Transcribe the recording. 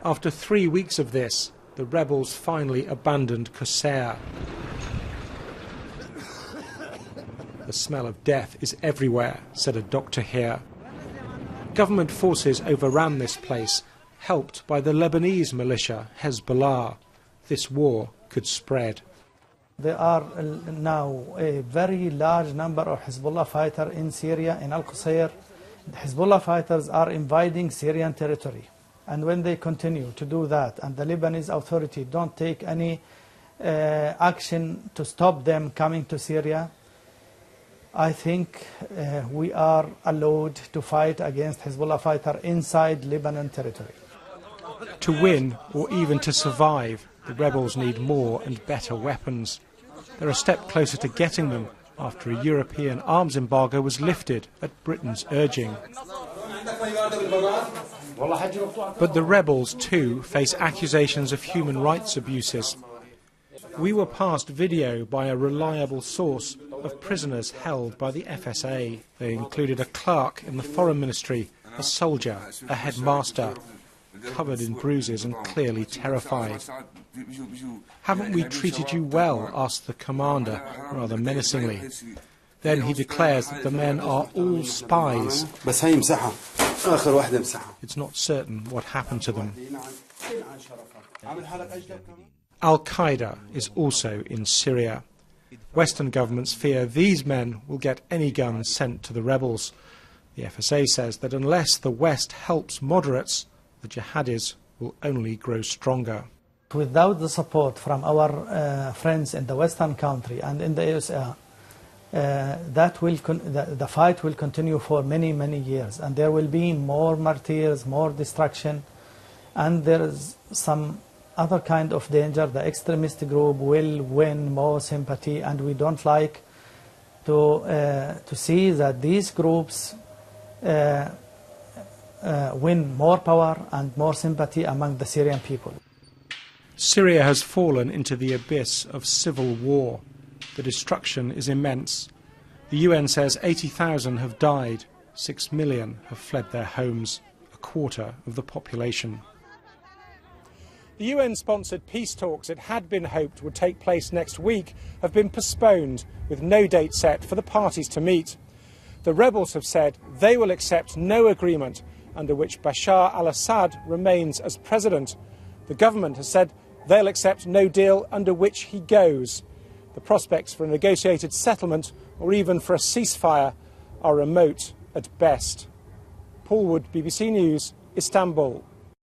After 3 weeks of this, the rebels finally abandoned Qusayr. The smell of death is everywhere, said a doctor here. Government forces overran this place, helped by the Lebanese militia Hezbollah. This war could spread. There are now a very large number of Hezbollah fighters in Syria, in Al-Qusayr. The Hezbollah fighters are invading Syrian territory. And when they continue to do that, and the Lebanese authority don't take any action to stop them coming to Syria, I think we are allowed to fight against Hezbollah fighters inside Lebanon territory. To win, or even to survive, the rebels need more and better weapons. They're a step closer to getting them after a European arms embargo was lifted at Britain's urging. But the rebels, too, face accusations of human rights abuses. We were passed video by a reliable source of prisoners held by the FSA. They included a clerk in the Foreign Ministry, a soldier, a headmaster, covered in bruises and clearly terrified. "Haven't we treated you well?" asked the commander, rather menacingly. Then he declares that the men are all spies. It's not certain what happened to them. Al-Qaeda is also in Syria. Western governments fear these men will get any guns sent to the rebels. The FSA says that unless the West helps moderates, the jihadis will only grow stronger. Without the support from our friends in the Western country and in the USA, the fight will continue for many, many years, and there will be more martyrs, more destruction, and there is some other kind of danger. The extremist group will win more sympathy, and we don't like to see that these groups win more power and more sympathy among the Syrian people. Syria has fallen into the abyss of civil war. The destruction is immense. The UN says 80,000 have died, 6 million have fled their homes, a quarter of the population. The UN-sponsored peace talks it had been hoped would take place next week have been postponed, with no date set for the parties to meet. The rebels have said they will accept no agreement under which Bashar al-Assad remains as president. The government has said they'll accept no deal under which he goes. The prospects for a negotiated settlement or even for a ceasefire are remote at best. Paul Wood, BBC News, Istanbul.